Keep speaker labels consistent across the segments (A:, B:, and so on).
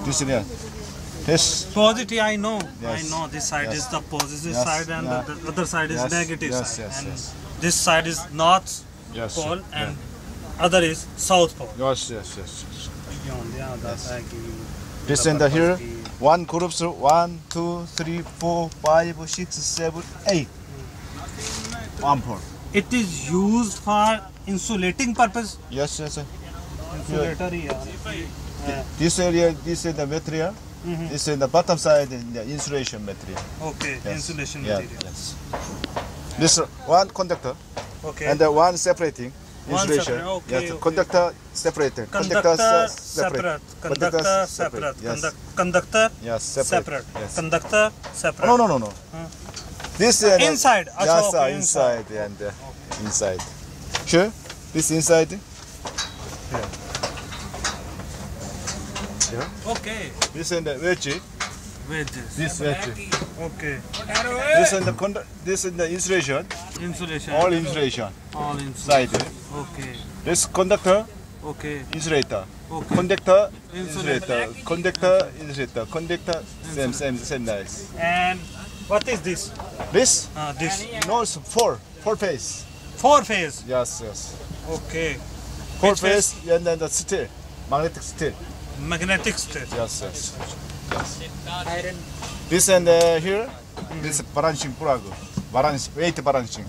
A: This here. This.
B: Positive, I know.
A: Yes.
B: I know. This side
A: Yes.
B: is the positive
A: Yes.
B: side, and
A: Yeah.
B: the other side is
A: Yes.
B: negative
A: Yes,
B: side.
A: yes,
B: And
A: yes.
B: this side is north
A: Yes.
B: pole,
A: Yeah.
B: and other is south pole.
A: Yes. This
B: This
A: and here. One group. 1, 2, 3, 4, 5, 6, 7, 8. One pole.
B: It is used for insulating purpose.
A: Yes.
B: Insulator,
A: This area, this is the material. This is the bottom side, the insulation material.
B: Okay,
A: Yes.
B: insulation
A: Yeah,
B: material.
A: yes. This one conductor
B: Okay.
A: and the one separating
B: One
A: insulation.
B: separate, okay,
A: Yes,
B: okay.
A: conductor separated.
B: Conductor
A: separate.
B: separate.
A: Conductor
B: Conductor separate.
A: Yes.
B: Conductor
A: Yes,
B: separate.
A: Yes.
B: Conductor separate.
A: No. This
B: Inside.
A: Yes,
B: Okay,
A: inside and inside. Sure. This inside. Yeah.
B: Okay.
A: This and the wedge.
B: Wedges.
A: This wedge.
B: Okay.
A: This is the insulation.
B: Insulation.
A: All insulation.
B: All inside.
A: Side.
B: Okay.
A: This conductor.
B: Okay.
A: Insulator.
B: Okay.
A: Conductor,
B: Insulator.
A: insulator. Conductor, insulator. Conductor, same nice.
B: And what is this?
A: This?
B: This
A: No, it's four phase.
B: 4 phase.
A: Yes.
B: Okay.
A: Four
B: Which
A: phase, and then the steel, magnetic steel.
B: Magnetic state.
A: Yes.
B: Iron.
A: This and here, this balancing plug. Weight balancing.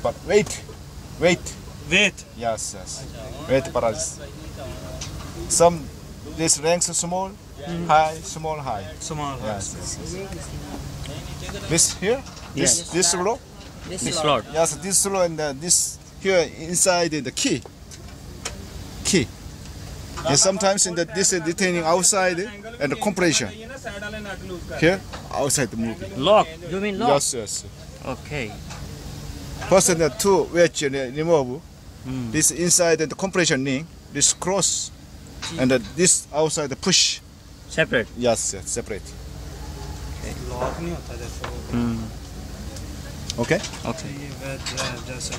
A: But weight.
B: Weight.
A: Yes. Weight balance. Some, this ranks small, high, small, high.
B: Small.
A: Yes. This here?
C: Yes.
A: This row?
C: This slot.
A: Yes, this row and this here inside the key. And sometimes in this is detaining outside and the compression. Here, outside the moving.
C: Lock. You mean lock?
A: Yes.
C: Okay.
A: First and the two wedge remove. This inside and the compression ring. This cross and this outside the push.
C: Separate.
A: Yes, separate.
B: Lock नहीं होता जैसे
A: Okay?
C: Okay.
B: ये wedge है जैसे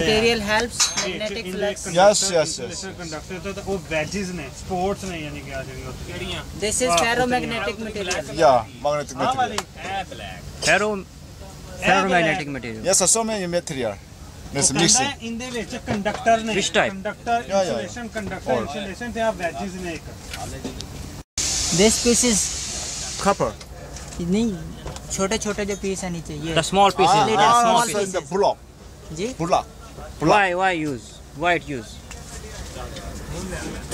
D: Material helps magnetic flux.
A: Yes.
B: Conductor तो वो wedges ने sports ने यानी क्या जगह होती है
D: This is ferromagnetic material.
A: Yeah, magnetic material.
C: Ferromagnetic material.
A: Yes, so many material. There's mixing.
B: इनदे ਵਿੱਚ कंडक्टर ने
C: Which type?
B: Conductor
A: Yeah.
B: Insulation conductor insulation ते आप wedges ने एक
D: This piece is
A: Copper.
D: नहीं छोटे जो पीस है नीचे ये
C: The small pieces.
D: small
A: so
D: pieces.
A: the block.
D: Ji
C: Why use? Why it use?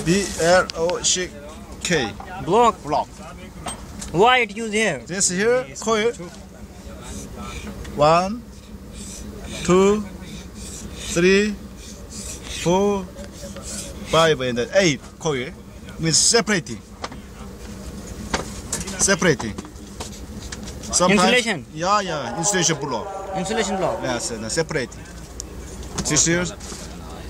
A: BLOCK.
C: Block.
A: Block.
C: Why it use here?
A: This here coil. 1, 2, 3, 4, 5, and 8 coil means separating. Sometimes,
C: Insulation?
A: Yeah, insulation block.
C: Insulation block.
A: Yes, and separating. This here,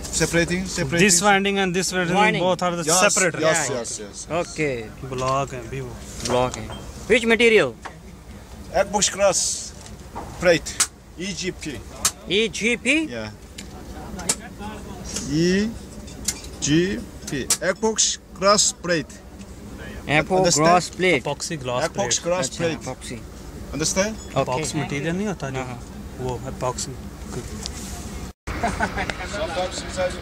A: separating.
B: this winding and this winding both are the separate
A: Yes.
B: okay block है भी वो
C: Block. Which material?
A: Eggbox glass plate. EGP.
C: EGP?
A: Yeah. EGP. Eggbox glass plate.
C: Apple
A: Understand?
C: glass plate.
B: epoxy glass
A: Eggbox
B: plate
A: glass
C: अच्छा,
A: plate.
C: epoxy.
A: Understand?
B: epoxy material नहीं होता जो वो epoxy
A: Sometimes inside.